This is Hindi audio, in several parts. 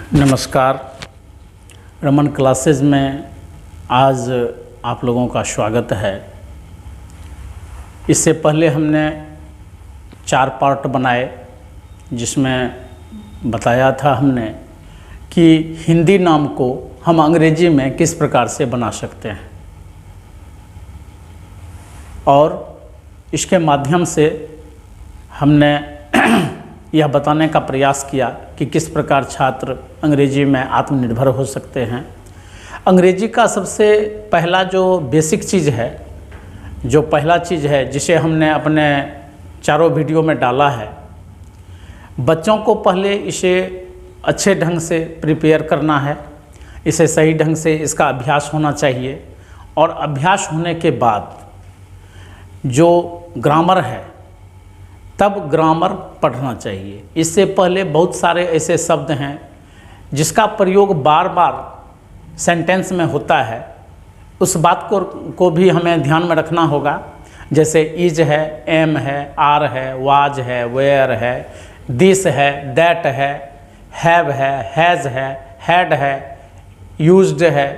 नमस्कार। रमन क्लासेज में आज आप लोगों का स्वागत है। इससे पहले हमने 4 पार्ट बनाए जिसमें बताया था हमने कि हिंदी नाम को हम अंग्रेजी में किस प्रकार से बना सकते हैं, और इसके माध्यम से हमने यह बताने का प्रयास किया कि किस प्रकार छात्र अंग्रेजी में आत्मनिर्भर हो सकते हैं। अंग्रेजी का सबसे पहला जो बेसिक चीज़ है, जो पहला चीज़ है जिसे हमने अपने चारों वीडियो में डाला है, बच्चों को पहले इसे अच्छे ढंग से प्रिपेयर करना है, इसे सही ढंग से इसका अभ्यास होना चाहिए, और अभ्यास होने के बाद जो ग्रामर है तब ग्रामर पढ़ना चाहिए। इससे पहले बहुत सारे ऐसे शब्द हैं जिसका प्रयोग बार बार सेंटेंस में होता है, उस बात को भी हमें ध्यान में रखना होगा। जैसे इज है, एम है, आर है, वाज है, वेयर है, दिस है, दैट है, हैव है, हैज़ है, हैड है, यूज्ड है,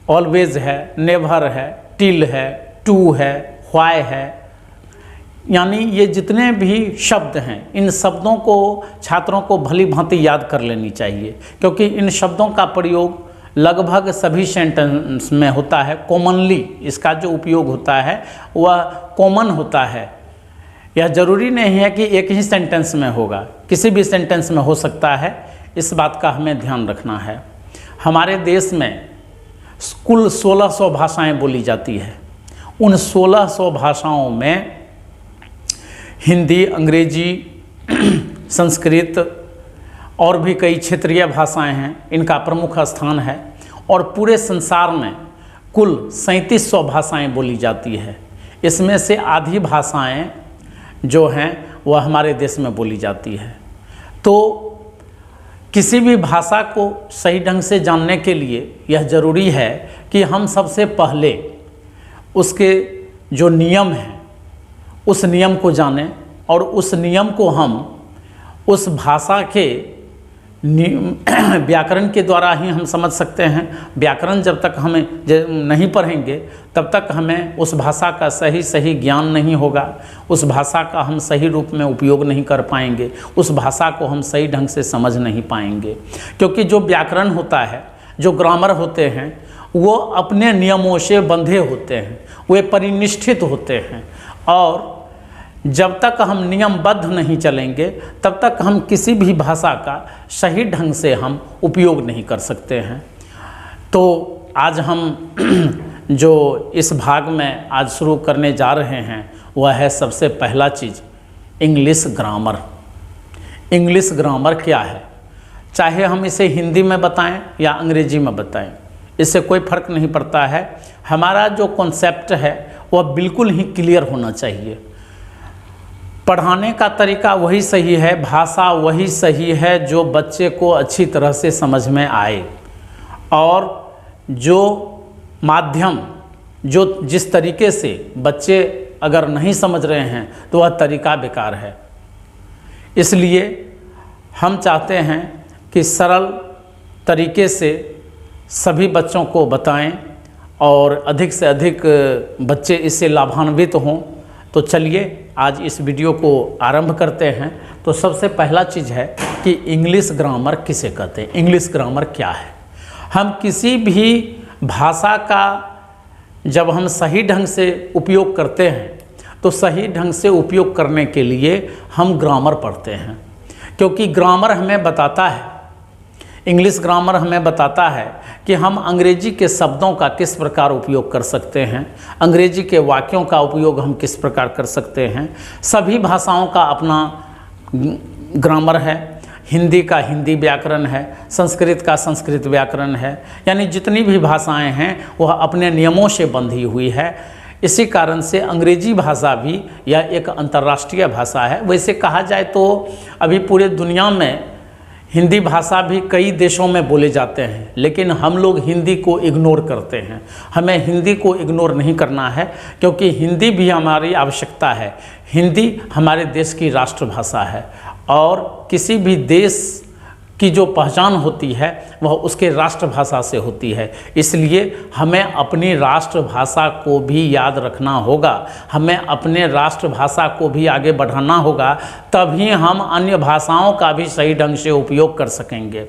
ऑलवेज है, नेवर है, टिल है, टू है, व्हाई है। यानी ये जितने भी शब्द हैं, इन शब्दों को छात्रों को भली भांति याद कर लेनी चाहिए, क्योंकि इन शब्दों का प्रयोग लगभग सभी सेंटेंस में होता है। कॉमनली इसका जो उपयोग होता है वह कॉमन होता है। यह जरूरी नहीं है कि एक ही सेंटेंस में होगा, किसी भी सेंटेंस में हो सकता है। इस बात का हमें ध्यान रखना है। हमारे देश में कुल 1600 भाषाएं बोली जाती है। उन 1600 भाषाओं में हिंदी, अंग्रेजी, संस्कृत और भी कई क्षेत्रीय भाषाएं हैं, इनका प्रमुख स्थान है। और पूरे संसार में कुल 3700 भाषाएं बोली जाती है। इसमें से आधी भाषाएं जो हैं वह हमारे देश में बोली जाती है। तो किसी भी भाषा को सही ढंग से जानने के लिए यह ज़रूरी है कि हम सबसे पहले उसके जो नियम हैं उस नियम को जानें, और उस नियम को हम उस भाषा के व्याकरण के द्वारा ही हम समझ सकते हैं। व्याकरण जब तक हमें नहीं पढ़ेंगे तब तक हमें उस भाषा का सही ज्ञान नहीं होगा, उस भाषा का हम सही रूप में उपयोग नहीं कर पाएंगे, उस भाषा को हम सही ढंग से समझ नहीं पाएंगे। क्योंकि जो व्याकरण होता है, जो ग्रामर होते हैं, वो अपने नियमों से बंधे होते हैं, वे परिनिष्ठित होते हैं, और जब तक हम नियमबद्ध नहीं चलेंगे तब तक हम किसी भी भाषा का सही ढंग से हम उपयोग नहीं कर सकते हैं। तो आज हम जो इस भाग में आज शुरू करने जा रहे हैं वह है सबसे पहला चीज़ इंग्लिश ग्रामर। इंग्लिश ग्रामर क्या है? चाहे हम इसे हिंदी में बताएं या अंग्रेजी में बताएं, इससे कोई फ़र्क नहीं पड़ता है। हमारा जो कॉन्सेप्ट है वह बिल्कुल ही क्लियर होना चाहिए। पढ़ाने का तरीका वही सही है, भाषा वही सही है जो बच्चे को अच्छी तरह से समझ में आए, और जो माध्यम जो जिस तरीके से बच्चे अगर नहीं समझ रहे हैं तो वह तरीका बेकार है। इसलिए हम चाहते हैं कि सरल तरीके से सभी बच्चों को बताएं और अधिक से अधिक बच्चे इससे लाभान्वित हों। तो चलिए आज इस वीडियो को आरंभ करते हैं। तो सबसे पहला चीज़ है कि इंग्लिश ग्रामर किसे कहते हैं, इंग्लिश ग्रामर क्या है। हम किसी भी भाषा का जब हम सही ढंग से उपयोग करते हैं तो सही ढंग से उपयोग करने के लिए हम ग्रामर पढ़ते हैं, क्योंकि ग्रामर हमें बताता है, इंग्लिश ग्रामर हमें बताता है कि हम अंग्रेजी के शब्दों का किस प्रकार उपयोग कर सकते हैं, अंग्रेजी के वाक्यों का उपयोग हम किस प्रकार कर सकते हैं। सभी भाषाओं का अपना ग्रामर है। हिंदी का हिंदी व्याकरण है, संस्कृत का संस्कृत व्याकरण है, यानी जितनी भी भाषाएं हैं वह अपने नियमों से बंधी हुई है। इसी कारण से अंग्रेजी भाषा भी यह एक अंतर्राष्ट्रीय भाषा है। वैसे कहा जाए तो अभी पूरे दुनिया में हिंदी भाषा भी कई देशों में बोले जाते हैं, लेकिन हम लोग हिंदी को इग्नोर करते हैं। हमें हिंदी को इग्नोर नहीं करना है, क्योंकि हिंदी भी हमारी आवश्यकता है। हिंदी हमारे देश की राष्ट्रभाषा है, और किसी भी देश की जो पहचान होती है वह उसके राष्ट्रभाषा से होती है। इसलिए हमें अपनी राष्ट्रभाषा को भी याद रखना होगा, हमें अपने राष्ट्रभाषा को भी आगे बढ़ाना होगा, तभी हम अन्य भाषाओं का भी सही ढंग से उपयोग कर सकेंगे।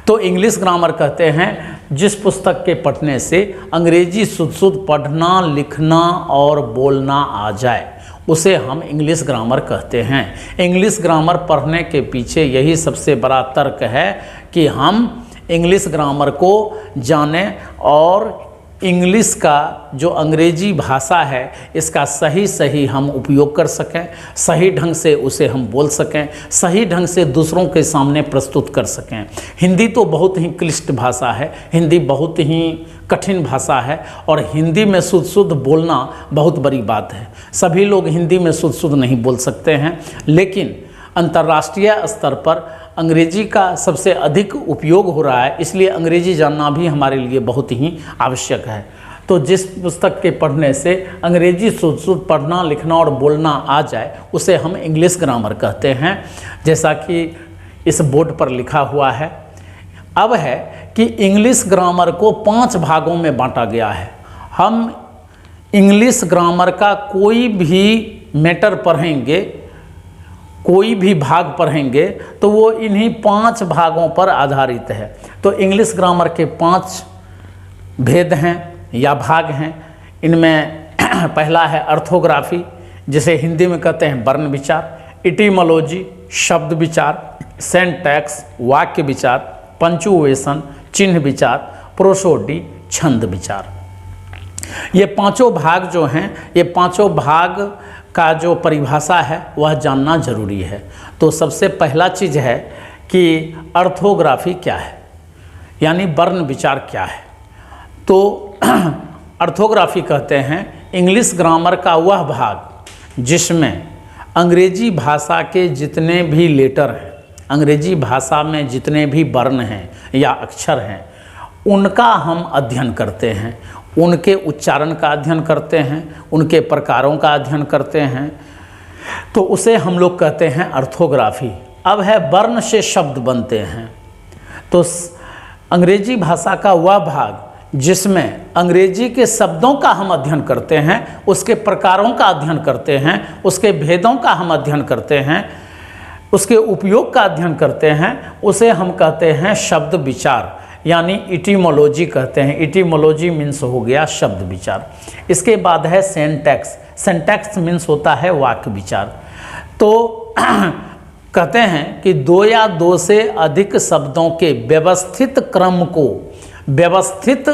तो इंग्लिश ग्रामर कहते हैं जिस पुस्तक के पढ़ने से अंग्रेजी शुद्ध पढ़ना, लिखना और बोलना आ जाए उसे हम इंग्लिश ग्रामर कहते हैं। इंग्लिश ग्रामर पढ़ने के पीछे यही सबसे बड़ा तर्क है कि हम इंग्लिश ग्रामर को जानें और इंग्लिश का जो अंग्रेजी भाषा है इसका सही हम उपयोग कर सकें, सही ढंग से उसे हम बोल सकें, सही ढंग से दूसरों के सामने प्रस्तुत कर सकें। हिंदी तो बहुत ही क्लिष्ट भाषा है, हिंदी बहुत ही कठिन भाषा है और हिंदी में शुद्ध बोलना बहुत बड़ी बात है। सभी लोग हिंदी में शुद्ध नहीं बोल सकते हैं, लेकिन अंतर्राष्ट्रीय स्तर पर अंग्रेजी का सबसे अधिक उपयोग हो रहा है, इसलिए अंग्रेजी जानना भी हमारे लिए बहुत ही आवश्यक है। तो जिस पुस्तक के पढ़ने से अंग्रेजी शुद्ध पढ़ना, लिखना और बोलना आ जाए उसे हम इंग्लिश ग्रामर कहते हैं, जैसा कि इस बोर्ड पर लिखा हुआ है। अब है कि इंग्लिश ग्रामर को 5 भागों में बांटा गया है। हम इंग्लिश ग्रामर का कोई भी मैटर पढ़ेंगे, कोई भी भाग पढ़ेंगे तो वो इन्हीं 5 भागों पर आधारित है। तो इंग्लिश ग्रामर के 5 भेद हैं या भाग हैं। इनमें पहला है अर्थोग्राफी, जिसे हिंदी में कहते हैं वर्ण विचार, इटिमोलॉजी शब्द विचार, सिंटैक्स वाक्य विचार, पंचुएशन चिन्ह विचार, प्रोसोडी छंद विचार। ये पांचों भाग जो हैं, ये पांचों भाग का जो परिभाषा है वह जानना जरूरी है। तो सबसे पहला चीज़ है कि अर्थोग्राफी क्या है, यानी वर्ण विचार क्या है। तो अर्थोग्राफी कहते हैं इंग्लिश ग्रामर का वह भाग जिसमें अंग्रेजी भाषा के जितने भी लेटर हैं, अंग्रेजी भाषा में जितने भी वर्ण हैं या अक्षर हैं, उनका हम अध्ययन करते हैं, उनके उच्चारण का अध्ययन करते हैं, उनके प्रकारों का अध्ययन करते हैं, तो उसे हम लोग कहते हैं अर्थोग्राफी। अब है वर्ण से शब्द बनते हैं। तो अंग्रेजी भाषा का वह भाग जिसमें अंग्रेजी के शब्दों का हम अध्ययन करते हैं, उसके प्रकारों का अध्ययन करते हैं, उसके भेदों का हम अध्ययन करते हैं, उसके उपयोग का अध्ययन करते हैं, उसे हम कहते हैं शब्द विचार, यानी इटिमोलॉजी कहते हैं। इटिमोलॉजी मीन्स हो गया शब्द विचार। इसके बाद है सिंटैक्स। सिंटैक्स मीन्स होता है वाक्य विचार। तो कहते हैं कि 2 या 2 से अधिक शब्दों के व्यवस्थित क्रम को, व्यवस्थित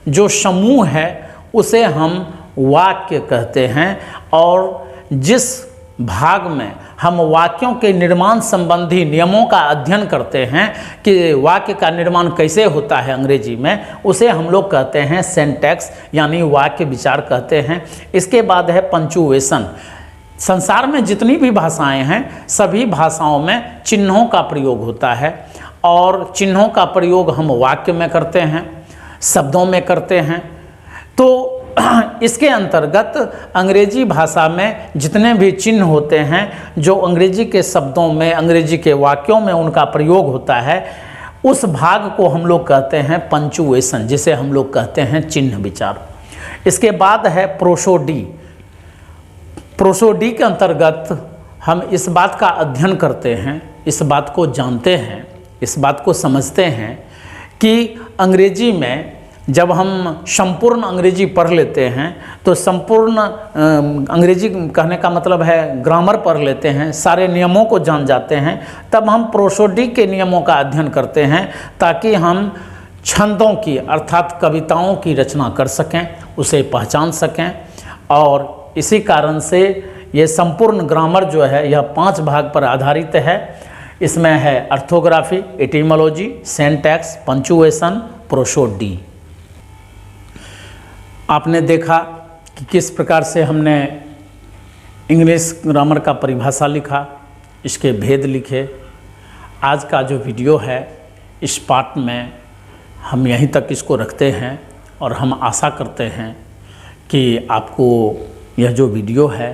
जो समूह है उसे हम वाक्य कहते हैं। और जिस भाग में हम वाक्यों के निर्माण संबंधी नियमों का अध्ययन करते हैं कि वाक्य का निर्माण कैसे होता है अंग्रेजी में, उसे हम लोग कहते हैं सिंटैक्स, यानी वाक्य विचार कहते हैं। इसके बाद है पंचुएशन। संसार में जितनी भी भाषाएं हैं सभी भाषाओं में चिन्हों का प्रयोग होता है और चिन्हों का प्रयोग हम वाक्य में करते हैं, शब्दों में करते हैं। तो इसके अंतर्गत अंग्रेजी भाषा में जितने भी चिन्ह होते हैं जो अंग्रेजी के शब्दों में, अंग्रेजी के वाक्यों में उनका प्रयोग होता है, उस भाग को हम लोग कहते हैं पंचुएशन, जिसे हम लोग कहते हैं चिन्ह विचार। इसके बाद है प्रोसोडी। प्रोसोडी के अंतर्गत हम इस बात का अध्ययन करते हैं, इस बात को जानते हैं, इस बात को समझते हैं कि अंग्रेजी में जब हम संपूर्ण अंग्रेजी पढ़ लेते हैं तो संपूर्ण अंग्रेजी कहने का मतलब है ग्रामर पढ़ लेते हैं, सारे नियमों को जान जाते हैं, तब हम प्रोसोडी के नियमों का अध्ययन करते हैं ताकि हम छंदों की अर्थात कविताओं की रचना कर सकें, उसे पहचान सकें। और इसी कारण से ये संपूर्ण ग्रामर जो है यह 5 भाग पर आधारित है। इसमें है orthography, etymology, syntax, punctuation, prosody. आपने देखा कि किस प्रकार से हमने इंग्लिश ग्रामर का परिभाषा लिखा, इसके भेद लिखे। आज का जो वीडियो है इस पार्ट में हम यहीं तक इसको रखते हैं और हम आशा करते हैं कि आपको यह जो वीडियो है,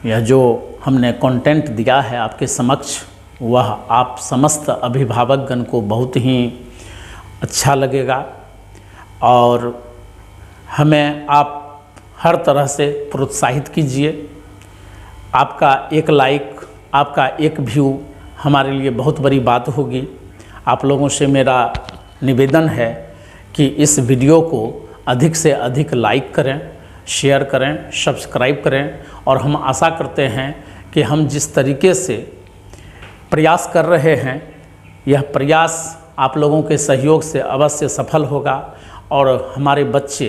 यह जो हमने कंटेंट दिया है आपके समक्ष, वह आप समस्त अभिभावकगण को बहुत ही अच्छा लगेगा और हमें आप हर तरह से प्रोत्साहित कीजिए। आपका एक लाइक, आपका एक व्यू हमारे लिए बहुत बड़ी बात होगी। आप लोगों से मेरा निवेदन है कि इस वीडियो को अधिक से अधिक लाइक करें, शेयर करें, सब्सक्राइब करें और हम आशा करते हैं कि हम जिस तरीके से प्रयास कर रहे हैं यह प्रयास आप लोगों के सहयोग से अवश्य सफल होगा और हमारे बच्चे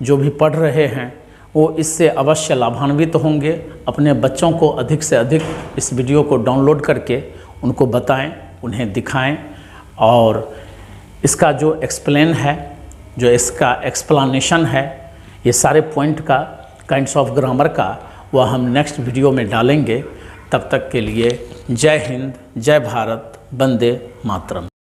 जो भी पढ़ रहे हैं वो इससे अवश्य लाभान्वित होंगे। अपने बच्चों को अधिक से अधिक इस वीडियो को डाउनलोड करके उनको बताएं, उन्हें दिखाएं और इसका जो एक्सप्लेन है, जो इसका एक्सप्लेनेशन है, ये सारे पॉइंट का काइंड्स ऑफ ग्रामर का वह हम नेक्स्ट वीडियो में डालेंगे। तब तक के लिए जय हिंद, जय भारत, वंदे मातरम।